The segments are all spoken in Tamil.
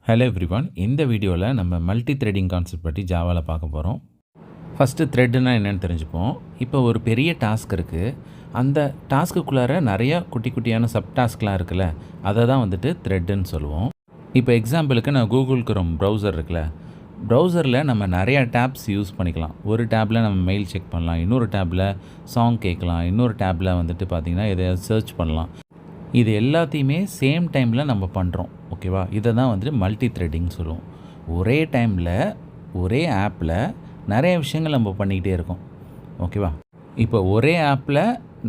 Hello everyone. இந்த வீடியோவில் நம்ம மல்டி த்ரெடிங் கான்செப்ட் பற்றி ஜாவாவில் பார்க்க போகிறோம். ஃபஸ்ட்டு த்ரெட்டுனா என்னென்னு தெரிஞ்சுப்போம். இப்போ ஒரு பெரிய டாஸ்க் இருக்குது. அந்த டாஸ்க்குள்ளார நிறையா குட்டி குட்டியான சப் டாஸ்க்லாம் இருக்குல்ல, அதை தான் வந்துட்டு த்ரெட்டுன்னு சொல்லுவோம். இப்போ எக்ஸாம்பிளுக்கு நான் கூகுள் குரோம் ப்ரௌசர் இருக்குல்ல, ப்ரௌசரில் நம்ம நிறையா டேப்ஸ் யூஸ் பண்ணிக்கலாம். ஒரு டேப்பில் நம்ம மெயில் செக் பண்ணலாம், இன்னொரு டேப்பில் சாங் கேட்கலாம், இன்னொரு டேப்பில் வந்துட்டு பார்த்திங்கன்னா எதையாவது சர்ச் பண்ணலாம். இது எல்லாத்தையுமே சேம் டைமில் நம்ம பண்ணுறோம். ஓகேவா? இதை தான் வந்துட்டு மல்டி த்ரெட்டிங் சொல்லுவோம். ஒரே டைமில் ஒரே ஆப்பில் நிறைய விஷயங்கள் நம்ம பண்ணிக்கிட்டே இருக்கோம். ஓகேவா? இப்போ ஒரே ஆப்பில்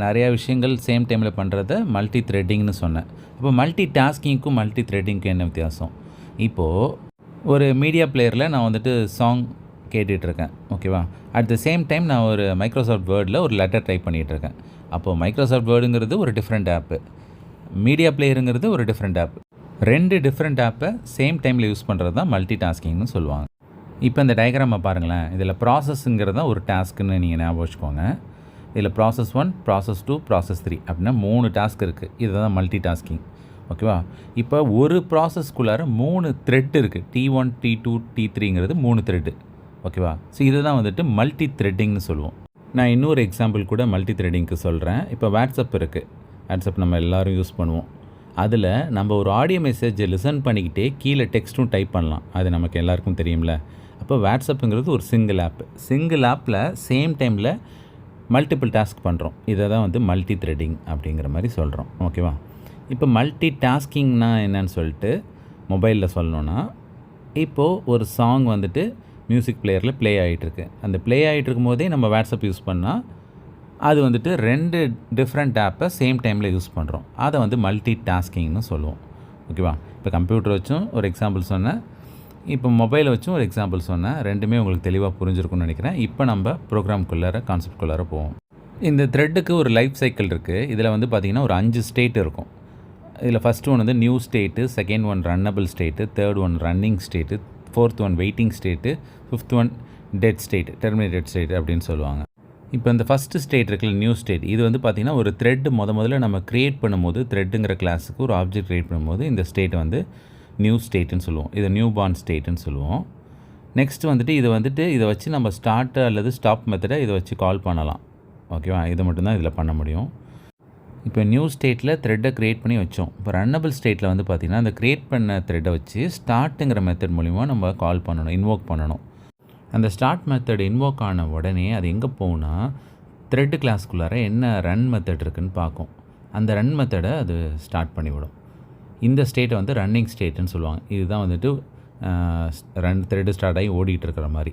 நிறையா விஷயங்கள் சேம் டைமில் பண்ணுறத மல்டி த்ரெட்டிங்னு சொன்னேன். இப்போ மல்டி டாஸ்கிங்க்கும் மல்டி த்ரெட்டிங்க்கும் என்ன வித்தியாசம்? இப்போது ஒரு மீடியா பிளேயரில் நான் வந்துட்டு சாங் கேட்டுட்ருக்கேன். ஓகேவா? அட் த சேம் டைம் நான் ஒரு மைக்ரோசாஃப்ட் வேர்டில் ஒரு லெட்டர் டைப் பண்ணிகிட்ருக்கேன். அப்போது மைக்ரோசாஃப்ட் வேர்டுங்கிறது ஒரு டிஃப்ரெண்ட் ஆப்பு, மீடியா பிளேயருங்கிறது ஒரு டிஃப்ரெண்ட் ஆப். 2 டிஃப்ரெண்ட் ஆப்பை சேம் டைமில் யூஸ் பண்ணுறது தான் மல்டி டாஸ்கிங்னு சொல்லுவாங்க. இப்போ இந்த டயக்ராமை பாருங்களேன். இதில் ப்ராசஸ்ங்கிறது தான் ஒரு டாஸ்க்குன்னு நீங்கள் ஞாபகம் வச்சுக்கோங்க. இதில் ப்ராசஸ் 1, ப்ராசஸ் 2, ப்ராசஸ் 3 அப்படின்னா 3 டாஸ்க் இருக்குது. இதுதான் மல்டி டாஸ்கிங். ஓகேவா? இப்போ ஒரு ப்ராசஸ்க்குள்ளார 3 த்ரெட் இருக்குது. T1, T2, T3ங்கிறது 3 thread. ஓகேவா? ஸோ இதை தான் வந்துட்டு மல்டி த்ரெட்டிங்னு சொல்லுவோம். நான் இன்னொரு எக்ஸாம்பிள் கூட மல்டி த்ரெட்டிங்க்கு சொல்கிறேன். இப்போ வாட்ஸ்அப் இருக்குது. வாட்ஸ்அப் நம்ம எல்லோரும் யூஸ் பண்ணுவோம். அதில் நம்ம ஒரு ஆடியோ மெசேஜை லிசன் பண்ணிக்கிட்டே கீழே டெக்ஸ்ட்டும் டைப் பண்ணலாம். அது நமக்கு எல்லாருக்கும் தெரியும்ல. அப்போ வாட்ஸ்அப்புங்கிறது ஒரு சிங்கிள் ஆப். சிங்கிள் ஆப்பில் சேம் டைமில் மல்டிபிள் டாஸ்க் பண்ணுறோம். இதை தான் வந்து மல்டி த்ரெட்டிங் அப்படிங்கிற மாதிரி சொல்கிறோம். ஓகேவா? இப்போ மல்டி டாஸ்கிங்னா என்னன்னு சொல்லிட்டு மொபைலில் சொல்லணுன்னா, இப்போது ஒரு சாங் வந்துட்டு மியூசிக் பிளேயரில் ப்ளே ஆகிட்டுருக்கு. அந்த ப்ளே ஆகிட்டு இருக்கும் போதே நம்ம வாட்ஸ்அப் யூஸ் பண்ணால் அது வந்துட்டு 2 டிஃப்ரெண்ட் ஆப்பை சேம் டைமில் யூஸ் பண்ணுறோம். அதை வந்து மல்டி டாஸ்கிங்னு சொல்லுவோம். ஓகேவா? இப்போ கம்ப்யூட்டர் வச்சும் ஒரு எக்ஸாம்பிள் சொன்னேன், இப்போ மொபைலை வச்சும் ஒரு எக்ஸாம்பிள் சொன்னேன். ரெண்டுமே உங்களுக்கு தெளிவாக புரிஞ்சிருக்கும்னு நினைக்கிறேன். இப்போ நம்ம ப்ரோக்ராம்குள்ளார கான்செப்ட்குள்ளார போவோம். இந்த த்ரெட்டுக்கு ஒரு லைஃப் சைக்கிள் இருக்குது. இதில் வந்து பார்த்திங்கன்னா ஒரு 5 ஸ்டேட் இருக்கும். இதில் ஃபஸ்ட்டு ஒன் வந்து new state, second one runnable state, third one running state, fourth one waiting state, fifth one dead state, terminated state அப்படின்னு சொல்லுவாங்க. இப்போ இந்த ஃபஸ்ட்டு ஸ்டேட் இருக்குல்ல, நியூ ஸ்டேட், இது வந்து பார்த்திங்கன்னா ஒரு த்ரெட் முதல்ல நம்ம க்ரியேட் பண்ணும்போது, த்ரெட்டுங்கிற கிளாஸுக்கு ஒரு ஆப்ஜெக்ட் க்ரியேட் பண்ணும்போது இந்த ஸ்டேட் வந்து நியூ ஸ்டேட்டுன்னு சொல்லுவோம். இதை நியூ பார்ன் ஸ்டேட்டுன்னு சொல்லுவோம். நெக்ஸ்ட் வந்துட்டு இதை வச்சு நம்ம ஸ்டார்ட் அல்லது ஸ்டாப் மெத்தடை இதை வச்சு கால் பண்ணலாம். ஓகேவா? இதை மட்டும்தான் இதில் பண்ண முடியும். இப்போ நியூ ஸ்டேட்டில் த்ரெட்டை க்ரியேட் பண்ணி வச்சோம். இப்போ ரன்னபிள் ஸ்டேட்டில் வந்து பார்த்திங்கன்னா அந்த க்ரியேட் பண்ண த்ரெட்டை வச்சு ஸ்டார்ட்டுங்கிற மெத்தட் மூலிமா நம்ம கால் பண்ணணும், இன்வோக் பண்ணணும். அந்த ஸ்டார்ட் மெத்தட் இன்வோக் ஆன உடனே அது எங்கே போகும்னா, த்ரெட் கிளாஸ்க்குள்ளார என்ன ரன் மெத்தட் இருக்குதுன்னு பார்க்கும். அந்த ரன் மெத்தடை அது ஸ்டார்ட் பண்ணிவிடும். இந்த ஸ்டேட்டை வந்து ரன்னிங் ஸ்டேட்டுன்னு சொல்லுவாங்க. இதுதான் வந்துட்டு த்ரெட்டு ஸ்டார்ட் ஆகி ஓடிட்டு இருக்கிற மாதிரி.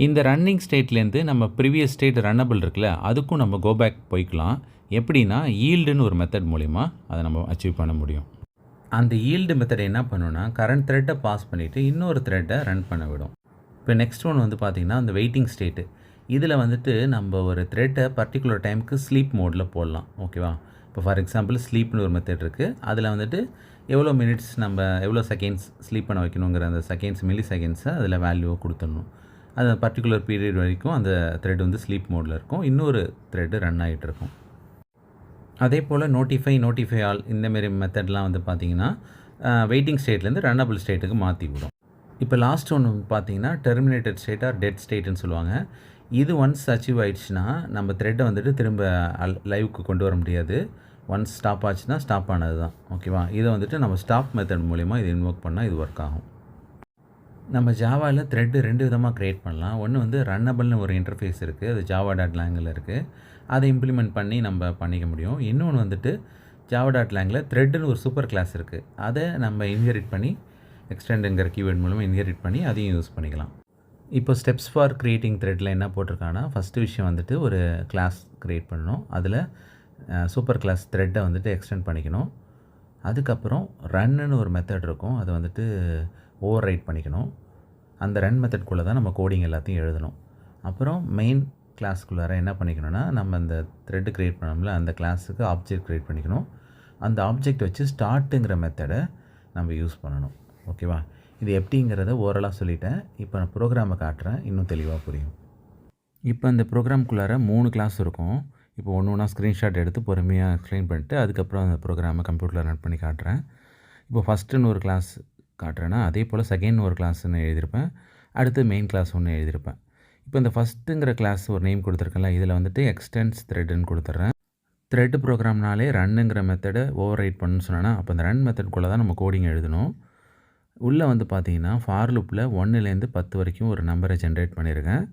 இந்த ரன்னிங் ஸ்டேட்லேருந்து நம்ம ப்ரீவியஸ் ஸ்டேட் ரன்னபிள் இருக்குல்ல, அதுக்கும் நம்ம கோபேக் போய்க்கலாம். எப்படின்னா ஈல்டுன்னு ஒரு மெத்தட் மூலிமா அதை நம்ம அச்சீவ் பண்ண முடியும். அந்த ஈல்டு மெத்தடை என்ன பண்ணுன்னா, கரண்ட் த்ரெட்டை பாஸ் பண்ணிவிட்டு இன்னொரு த்ரெட்டை ரன் பண்ண விடும். இப்போ நெக்ஸ்ட் ஒன் வந்து பார்த்திங்கன்னா அந்த வெயிட்டிங் ஸ்டேட்டு. இதில் வந்துட்டு நம்ம ஒரு த்ரெட்டை பர்டிகுலர் டைமுக்கு ஸ்லீப் மோடில் போடலாம். ஓகேவா? இப்போ ஃபார் எக்ஸாம்பிள் ஸ்லீப்னு ஒரு மெத்தட் இருக்குது. அதில் வந்துட்டு எவ்வளோ மினிட்ஸ் நம்ம எவ்வளோ செகண்ட்ஸ் ஸ்லீப் பண்ண வைக்கணுங்கிற அந்த செகண்ட்ஸ், மில்லி செகண்ட்ஸை அதில் வேல்யூவை கொடுத்துடணும். அது பர்டிகுலர் பீரியட் வரைக்கும் அந்த த்ரெட் வந்து ஸ்லீப் மோடில் இருக்கும், இன்னொரு த்ரெட்டு ரன் ஆகிட்டு இருக்கும். அதே போல் நோட்டிஃபை ஆல் இந்தமாரி மெத்தட்லாம் வந்து பார்த்திங்கன்னா வெயிட்டிங் ஸ்டேட்லேருந்து ரன்னபிள் ஸ்டேட்டுக்கு மாற்றி விடும். இப்போ லாஸ்ட் ஒன்று பார்த்தீங்கன்னா டெர்மினேட்டட் ஸ்டேட் ஆர் டெட் ஸ்டேட்டுன்னு சொல்லுவாங்க. இது ஒன்ஸ் அச்சீவ் ஆகிடுச்சுன்னா நம்ம த்ரெட்டை வந்துட்டு திரும்ப லைவுக்கு கொண்டு வர முடியாது. ஒன்ஸ் ஸ்டாப் ஆச்சுன்னா ஸ்டாப் ஆனது தான். ஓகேவா? இதை வந்துட்டு நம்ம ஸ்டாப் மெத்தட் மூலிமா இது இன்வோக் பண்ணால் இது ஒர்க் ஆகும். நம்ம ஜாவாவில் த்ரெட்டு 2 விதமாக க்ரியேட் பண்ணலாம். ஒன்று வந்து ரன்னபிள்னு ஒரு இன்டர்ஃபேஸ் இருக்குது, அது java.lang இருக்குது. அதை இம்ப்ளிமெண்ட் பண்ணி நம்ம பண்ணிக்க முடியும். இன்னொன்று வந்துட்டு java.langல த்ரெட்டுன்னு ஒரு சூப்பர் கிளாஸ் இருக்குது. அதை நம்ம இன்ஹெரிட் பண்ணி எக்ஸ்டெண்டுங்கிற கீவேர்ட் மூலமாக இன்ஹெரிட் பண்ணி அதையும் யூஸ் பண்ணிக்கலாம். இப்போ ஸ்டெப்ஸ் ஃபார் க்ரியேட்டிங் த்ரெட்டில் என்ன போட்டிருக்காங்கன்னா, ஃபஸ்ட்டு விஷயம் வந்துட்டு ஒரு கிளாஸ் க்ரியேட் பண்ணணும். அதில் சூப்பர் கிளாஸ் த்ரெட்டை வந்துட்டு எக்ஸ்டெண்ட் பண்ணிக்கணும். அதுக்கப்புறம் ரன்னுன்னு ஒரு மெத்தட் இருக்கும், அதை வந்துட்டு ஓவர் ரைட் பண்ணிக்கணும். அந்த ரன் மெத்தட்குள்ளே தான் நம்ம கோடிங் எல்லாத்தையும் எழுதணும். அப்புறம் மெயின் கிளாஸ்க்குள்ளார என்ன பண்ணிக்கணும்னா, நம்ம அந்த த்ரெட்டு க்ரியேட் பண்ணோம்ல, அந்த கிளாஸுக்கு ஆப்ஜெக்ட் க்ரியேட் பண்ணிக்கணும். அந்த ஆப்ஜெக்ட் வச்சு ஸ்டார்ட்டுங்கிற மெத்தடை நம்ம யூஸ் பண்ணணும். ஓகேவா? இது எப்படிங்கிறத ஓரலாக சொல்லிட்டேன். இப்போ நான் ப்ரோக்ராமை காட்டுறேன், இன்னும் தெளிவாக புரியும். இப்போ இந்த ப்ரோக்ராம்குள்ளார 3 கிளாஸ் இருக்கும். இப்போ ஒன்று ஸ்க்ரீன்ஷாட் எடுத்து பொறுமையாக எக்ஸ்பிளைன் பண்ணிட்டு அதுக்கப்புறம் அந்த ப்ரோக்ராமை கம்ப்யூட்டரில் ரன் பண்ணி காட்டுறேன். இப்போ ஃபஸ்ட்டுன்னு ஒரு கிளாஸ் காட்டுறேன்னா, அதே போல் செகண்ட் ஒரு கிளாஸ் ஒன்று எழுதியிருப்பேன். அடுத்து மெயின் கிளாஸ் ஒன்று எழுதியிருப்பேன். இப்போ இந்த ஃபஸ்ட்டுங்கிற கிளாஸ் ஒரு நேம் கொடுத்துருக்கேன்ல, இதில் வந்துட்டு எக்ஸ்டென்ஸ் த்ரெட்டுன்னு கொடுத்துட்றேன். த்ரெட் ப்ரோக்ராம்னாலே ரன்னுங்கிற மெத்தடை ஓவர் ரைட் பண்ணுன்னு சொன்னேன்னா, அப்போ அந்த ரன் மெத்தட்குள்ளே தான் நம்ம கோடிங் எழுதணும். உள்ளே வந்து பார்த்தீங்கன்னா, ஃபார் லூப்பில் 1லேருந்து 10 வரைக்கும் ஒரு நம்பரை ஜென்ரேட் பண்ணியிருக்கேன்.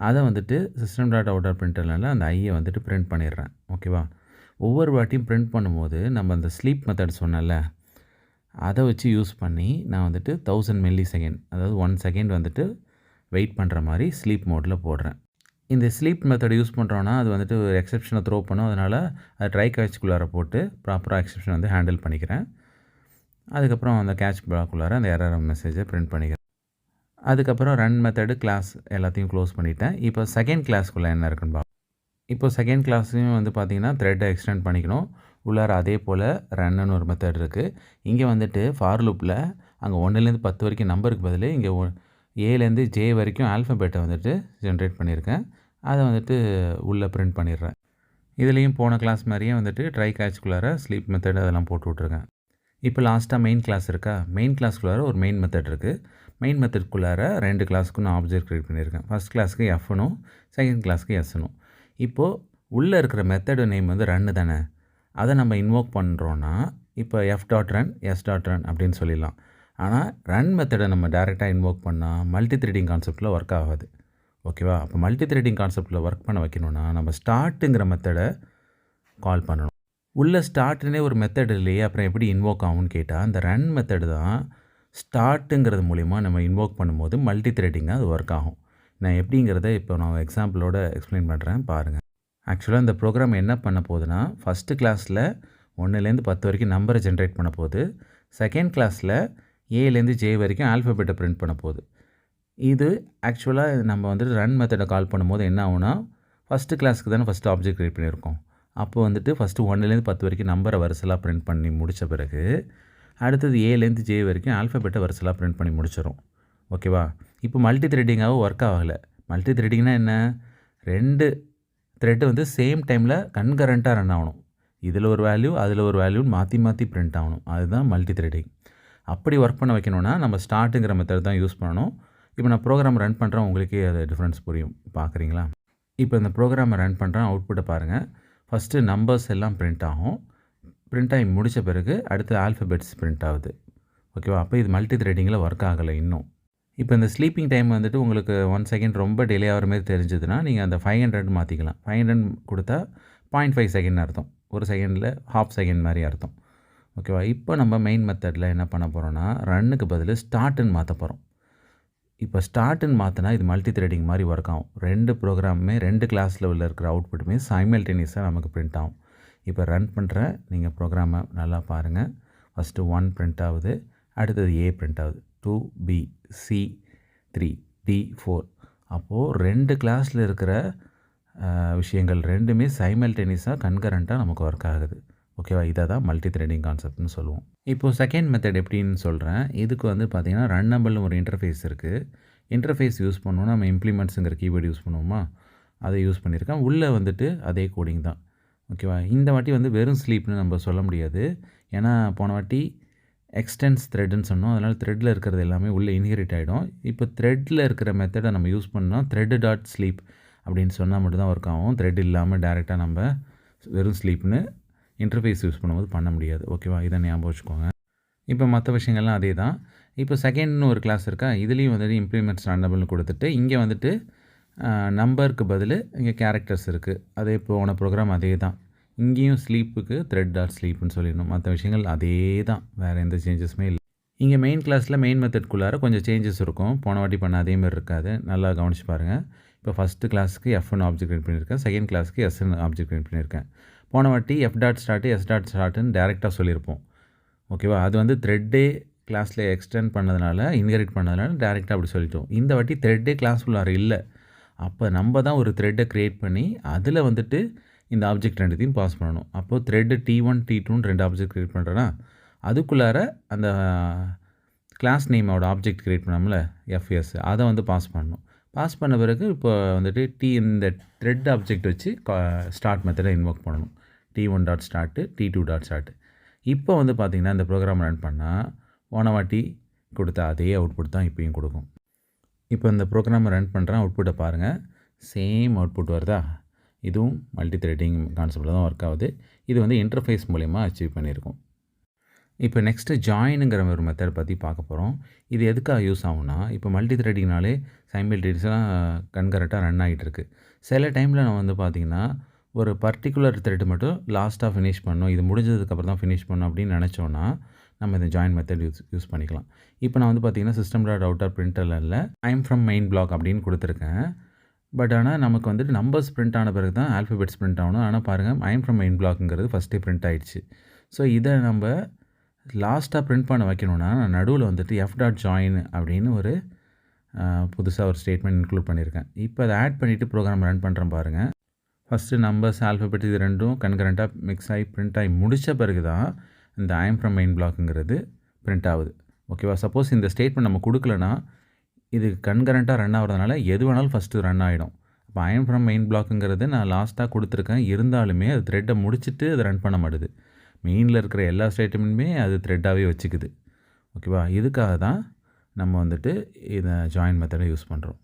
அதை வந்துட்டு சிஸ்டம் டாட் அவுட்டர் பிரிண்டர்ல அந்த ஐயை வந்துட்டு பிரிண்ட் பண்ணிடுறேன். ஓகேவா? ஒவ்வொரு வாட்டியும் பிரிண்ட் பண்ணும்போது நம்ம அந்த ஸ்லீப் மெத்தட் சொன்னேன்ல, அதை வச்சு யூஸ் பண்ணி நான் வந்துட்டு 1000 மில்லி செகண்ட், அதாவது 1 செகண்ட் வந்துட்டு வெயிட் பண்ணுற மாதிரி ஸ்லீப் மோடில் போடுறேன். இந்த ஸ்லீப் மெத்தட் யூஸ் பண்ணுறோன்னா அது வந்துட்டு ஒரு எக்ஸெப்ஷனை த்ரோ பண்ணும். அதனால் அது ட்ரை கேட்ச்குள்ளார போட்டு ப்ராப்பராக எக்ஸெப்ஷன் வந்து ஹேண்டில் பண்ணிக்கிறேன். அதுக்கப்புறம் அந்த கேட்ச் பிளாக்குள்ளார அந்த எரர் மெசேஜை பிரிண்ட் பண்ணிக்கிறேன். அதுக்கப்புறம் ரன் மெத்தடு கிளாஸ் எல்லாத்தையும் க்ளோஸ் பண்ணிவிட்டேன். இப்போ செகண்ட் கிளாஸ்க்குள்ளே என்ன இருக்குன்னு பார்ப்போம். இப்போ செகண்ட் கிளாஸ்லையும் வந்து பார்த்திங்கன்னா த்ரெட்டை எக்ஸ்டெண்ட் பண்ணிக்கணும். உள்ளார அதே போல் ரன்னுன்னு ஒரு மெத்தட் இருக்குது. இங்கே வந்துட்டு ஃபார் லூப்பில் அங்கே 1லேருந்து 10 வரைக்கும் நம்பருக்கு பதில் இங்கே ஏலேருந்து ஜே வரைக்கும் ஆல்ஃபபெட்டை வந்துட்டு ஜென்ரேட் பண்ணியிருக்கேன். அதை வந்துட்டு உள்ளே பிரிண்ட் பண்ணிடுறேன். இதுலேயும் போன கிளாஸ் மாதிரியே வந்துட்டு ட்ரை கேட்ச்குள்ளார ஸ்லீப் மெத்தட் அதெல்லாம் போட்டு விட்ருக்கேன். இப்போ லாஸ்ட்டாக மெயின் கிளாஸ் இருக்கா, மெயின் கிளாஸ்க்குள்ளார ஒரு மெயின் மெத்தட் இருக்குது. மெயின் மெத்தட்குள்ளார 2 கிளாஸுக்கும் நான் ஆப்ஜெக்ட் க்ரியேட் பண்ணியிருக்கேன். ஃபஸ்ட் கிளாஸுக்கு எஃப்னும் செகண்ட் கிளாஸுக்கு எஸ்னும். இப்போது உள்ளே இருக்கிற மெத்தடு நேம் வந்து ரன்னு தானே, அதை நம்ம இன்வோக் பண்ணுறோன்னா இப்போ F dot run S dot run அப்படின்னு சொல்லிடலாம். ஆனால் ரன் மெத்தடை நம்ம டேரெக்டாக இன்வோக் பண்ணால் மல்டி த்ரெடிங் கான்செப்ட்டில் ஒர்க் ஆகாது. ஓகேவா? அப்போ மல்டி த்ரெடிங் கான்செப்ட்டில் ஒர்க் பண்ண வைக்கணுன்னா நம்ம ஸ்டார்ட்டுங்கிற மெத்தடை கால் பண்ணணும். உள்ளே ஸ்டார்ட்னே ஒரு மெத்தட் இல்லையே, அப்புறம் எப்படி இன்வோக் ஆகும்னு கேட்டால் அந்த ரன் மெத்தடு தான் ஸ்டார்ட்டுங்கிறது மூலிமா நம்ம இன்வோக் பண்ணும்போது மல்டி த்ரெடிங்காக அது ஒர்க் ஆகும். நான் எப்படிங்கிறத இப்போ நான் எக்ஸாம்பிளோட எக்ஸ்பிளைன் பண்ணுறேன் பாருங்கள். ஆக்சுவலாக இந்த ப்ரோக்ராம் என்ன பண்ண போகுதுன்னா, ஃபஸ்ட்டு கிளாஸில் 1லேருந்து 10 வரைக்கும் நம்பரை ஜென்ரேட் பண்ண போகுது. செகண்ட் கிளாஸில் ஏலேருந்து ஜே வரைக்கும் ஆல்ஃபபெட்டை பிரிண்ட் பண்ண போகுது. இது ஆக்சுவலாக நம்ம வந்துட்டு ரன் மெத்தடை கால் பண்ணும்போது என்ன ஆகுனா, ஃபஸ்ட்டு கிளாஸுக்கு தானே ஃபஸ்ட்டு ஆப்ஜெக்ட் க்ரியேட் பண்ணியிருக்கோம். அப்போ வந்துட்டு ஃபஸ்ட்டு 1லேருந்து 10 வரைக்கும் நம்பரை வரிசலாக பிரிண்ட் பண்ணி முடித்த பிறகு அடுத்தது ஏலேருந்து ஜே வரைக்கும் ஆல்ஃபபெட்டை வரிசலாக பிரிண்ட் பண்ணி முடிச்சிடும். ஓகேவா? இப்போ மல்டி த்ரெட்டிங்காகவும் ஒர்க் ஆகலை. மல்டி த்ரெட்டிங்னா என்ன, 2 த்ரெட்டு வந்து சேம் டைமில் கன்கரண்ட்டாக ரன் ஆகணும். இதில் ஒரு வேல்யூ அதில் ஒரு வேல்யூன்னு மாற்றி மாற்றி பிரிண்ட் ஆகணும். அதுதான் மல்டி த்ரெட்டிங். அப்படி ஒர்க் பண்ண வைக்கணுன்னா நம்ம ஸ்டார்ட்டுங்கிற மெத்தட் தான் யூஸ் பண்ணணும். இப்போ நான் ப்ரோக்ராம் ரன் பண்ணுறேன், உங்களுக்கே அது டிஃப்ரென்ஸ் புரியும். பார்க்குறீங்களா? இப்போ இந்த ப்ரோக்ராமை ரன் பண்ணுறேன், அவுட்புட்டை பாருங்கள். ஃபஸ்ட்டு நம்பர்ஸ் எல்லாம் பிரிண்ட் ஆகும். பிரிண்ட் ஆகி முடித்த பிறகு அடுத்து ஆல்ஃபபெட்ஸ் பிரிண்ட் ஆகுது. ஓகேவா? அப்போ இது மல்டி த்ரெட்டிங்கில் ஒர்க் ஆகலை இன்னும். இப்போ இந்த ஸ்லீப்பிங் டைம் வந்துட்டு உங்களுக்கு 1 செகண்ட் ரொம்ப டிலே ஆகிற மாதிரி தெரிஞ்சதுன்னா நீங்கள் அந்த 500 மாற்றிக்கலாம். 500 கொடுத்தா 0.5 செகண்ட் அர்த்தம். ஒரு செகண்டில் ½ செகண்ட் மாதிரி அர்த்தம். ஓகேவா? இப்போ நம்ம மெயின் மெத்தடில் என்ன பண்ண போகிறோன்னா, ரன்னுக்கு பதில் ஸ்டார்ட்டுன்னு மாற்ற போகிறோம். இப்போ ஸ்டார்ட்டுன்னு மாற்றினா இது மல்டி த்ரெடிங் மாதிரி ஒர்க் ஆகும். 2 ப்ரோக்ராமுமே 2 கிளாஸில் உள்ள இருக்கிற அவுட்புட்டுமே சைமல்டேனியஸாக நமக்கு பிரிண்ட் ஆகும். இப்போ ரன் பண்ணுறேன், நீங்கள் ப்ரோக்ராமை நல்லா பாருங்கள். ஃபஸ்ட்டு 1 பிரிண்ட் ஆகுது, அடுத்தது ஏ பிரிண்ட் ஆகுது, 2 பி, சி 3, டி 4. அப்போது 2 கிளாஸில் இருக்கிற விஷயங்கள் ரெண்டுமே சைமல்டேனியஸாக கன்கரண்ட்டாக நமக்கு ஒர்க் ஆகுது. ஓகேவா? இதை தான் மல்டி த்ரெடிங் கான்செப்ட்னு சொல்லுவோம். இப்போது செகண்ட் மெத்தட் எப்படின்னு சொல்கிறேன். இதுக்கு வந்து பார்த்திங்கன்னா ரன்னபிள்னு ஒரு இன்டர்ஃபேஸ் இருக்குது. இன்டர்ஃபேஸ் யூஸ் பண்ணோன்னா நம்ம இம்ப்ளிமெண்ட்ஸுங்கிற கீவேர்டு யூஸ் பண்ணுவோமா, அதை யூஸ் பண்ணியிருக்கேன். உள்ளே வந்துட்டு அதே கோடிங் தான். ஓகேவா? இந்த வாட்டி வந்து வெறும் ஸ்லீப்னு நம்ம சொல்ல முடியாது. ஏன்னா போன வாட்டி எக்ஸ்டென்ஸ் த்ரெட்டுன்னு சொன்னோம். அதனால் த்ரெட்டில் இருக்கிறது எல்லாமே உள்ளே இன்ஹெரிட் ஆகிடும். இப்போ த்ரெட்டில் இருக்கிற மெத்தடை நம்ம யூஸ் பண்ணோம். த்ரெட்டு டாட் ஸ்லீப் அப்படின்னு சொன்னால் மட்டும்தான் ஒர்க் ஆகும். த்ரெட் இல்லாமல் டேரெக்டாக நம்ம வெறும் ஸ்லீப்னு இன்டர்ஃபேஸ் யூஸ் பண்ணும்போது பண்ண முடியாது. ஓகேவா? இதை ஞாபகம் வச்சுக்கோங்க. இப்போ மற்ற விஷயங்கள்லாம் அதே தான். இப்போ செகண்ட்னு ஒரு கிளாஸ் இருக்கா, இதுலேயும் வந்துட்டு இம்ப்ளிமெண்ட்ஸ் ரன்னபிள்னு கொடுத்துட்டு இங்கே வந்துட்டு நம்பருக்கு பதில் இங்கே கேரக்டர்ஸ் இருக்குது. அதே போன ப்ரோக்ராம் அதே தான். இங்கேயும் ஸ்லீப்புக்கு த்ரெட் டாட் ஸ்லீப்னு சொல்லிடணும். மற்ற விஷயங்கள் அதே தான், வேறு எந்த சேஞ்சஸுமே இல்லை. இங்கே மெயின் கிளாஸில் மெயின் மெத்தட்குள்ளார கொஞ்சம் சேஞ்சஸ் இருக்கும். போன வாட்டி பண்ண அதேமாதிரி இருக்காது. நல்லா கவனிச்சு பாருங்கள். இப்போ ஃபஸ்ட்டு கிளாஸுக்கு எஃப்னு ஆப்ஜெக்ட் க்ரியேட் பண்ணியிருக்கேன், செகண்ட் கிளாஸுக்கு எஸ்ன்னு ஆப்ஜெக்ட் க்ரியேட் பண்ணியிருக்கேன். போன வாட்டி F dot start S dot ஸ்டார்ட்டுன்னு டேரெக்டாக சொல்லியிருப்போம். ஓகேவா? அது வந்து த்ரெட்டே கிளாஸில் எக்ஸ்டெண்ட் பண்ணதுனால, இன்ஹெரிட் பண்ணதுனால டேரெக்டாக அப்படி சொல்லிட்டோம். இந்த வாட்டி த்ரெட்டே கிளாஸ் உள்ளார இல்லை. அப்போ நம்ம தான் ஒரு த்ரெட்டை க்ரியேட் பண்ணி அதில் வந்துட்டு இந்த ஆப்ஜெக்ட் ரெண்டுத்தையும் பாஸ் பண்ணணும். அப்போது த்ரெட்டு T1 T2ன்னு 2 ஆப்ஜெக்ட் க்ரியேட் பண்ணுறேன்னா அதுக்குள்ளார அந்த கிளாஸ் நேமோட ஆப்ஜெக்ட் க்ரியேட் பண்ணோம்ல எஃப்எஸ், அதை வந்து பாஸ் பண்ணணும். பாஸ் பண்ண பிறகு இப்போ வந்துட்டு இந்த த்ரெட் ஆப்ஜெக்ட் வச்சு ஸ்டார்ட் மெத்தடை இன்வோக் பண்ணணும். T1 dot start, T2 dot start. இப்போ வந்து பார்த்திங்கன்னா இந்த ப்ரோக்ராம் ரன் பண்ணால் போன வாட்டி கொடுத்த அதே அவுட்புட் தான் இப்பயும் கொடுக்கும். இப்போ இந்த ப்ரோக்ராமை ரன் பண்ணுறேன். அவுட்புட்டை பாருங்கள். சேம் அவுட்புட் வருதா? இதுவும் மல்டி த்ரெட்டிங் கான்செப்டில் தான் ஒர்க் ஆகுது. இது வந்து இன்டர்ஃபேஸ் மூலிமா அச்சீவ் பண்ணியிருக்கோம். இப்போ நெக்ஸ்ட்டு ஜாயினுங்கிற ஒரு மெத்தட் பற்றி பார்க்க போகிறோம். இது எதுக்காக யூஸ் ஆகும்னா, இப்போ மல்டி த்ரெட்டிங்னாலே சைமல்டேனியஸாக கன்கரண்ட்டாக ரன் ஆகிட்டுருக்கு. சில டைமில் நம்ம வந்து பார்த்திங்கன்னா ஒரு பர்டிகுலர் த்ரெட் மட்டும் லாஸ்ட்டாக ஃபினிஷ் பண்ணணும், இது முடிஞ்சதுக்கப்புறம் தான் ஃபினிஷ் பண்ணணும் அப்படின்னு நினச்சோன்னா நம்ம இந்த ஜாயின் மெத்தட் யூஸ் பண்ணிக்கலாம். இப்போ நான் வந்து பார்த்திங்கன்னா system.out.printlnல ஐம் ஃப்ரம் மெயின் பிளாக் அப்படின்னு கொடுத்துருக்கேன். பட் ஆனால் நமக்கு வந்துட்டு நம்பர்ஸ் பிரிண்ட் ஆன பிறகு தான் ஆல்ஃபபெட்ஸ் பிரிண்ட் ஆகணும். ஆனால் பாருங்கள், ஐம் ஃப்ரம் மெயின் பிளாக்குங்கிறது ஃபஸ்ட்டே பிரிண்ட் ஆகிடுச்சு. ஸோ இதை நம்ம லாஸ்ட்டாக பிரிண்ட் பண்ண வைக்கணுன்னா நான் நடுவில் வந்துட்டு f.join அப்படின்னு ஒரு புதுசாக ஒரு ஸ்டேட்மெண்ட் இன்க்ளூட் பண்ணியிருக்கேன். இப்போ அதை ஆட் பண்ணிவிட்டு ப்ரோக்ராம் ரன் பண்ணுறேன் பாருங்கள். ஃபஸ்ட்டு நம்பர்ஸ் ஆல்ஃபபெட் இது ரெண்டும் கன்கரண்ட்டாக மிக்ஸ் ஆகி பிரிண்ட் ஆகி முடித்த பிறகு தான் இந்த ஐம் ஃப்ரம் மெயின் பிளாக்குங்கிறது பிரிண்ட் ஆகுது. ஓகேவா? சப்போஸ் இந்த ஸ்டேட்மெண்ட் நம்ம கொடுக்கலனா இது கன்கரண்ட்டாக ரன் ஆகிறதுனால எது வேணாலும் ஃபஸ்ட்டு ரன் ஆகிடும். அப்போ ஐம் ஃப்ரம் மெயின் பிளாக்குங்கிறது நான் லாஸ்ட்டாக கொடுத்துருக்கேன், இருந்தாலுமே அது த்ரெட்டை முடிச்சுட்டு அது ரன் பண்ண மாட்டுது. மெயினில் இருக்கிற எல்லா ஸ்டேட்மெண்ட்டுமே அது த்ரெட்டாகவே வச்சுக்குது. ஓகேவா? இதுக்காக தான் நம்ம வந்துட்டு இதை ஜாயின் மெத்தடை யூஸ் பண்ணுறோம்.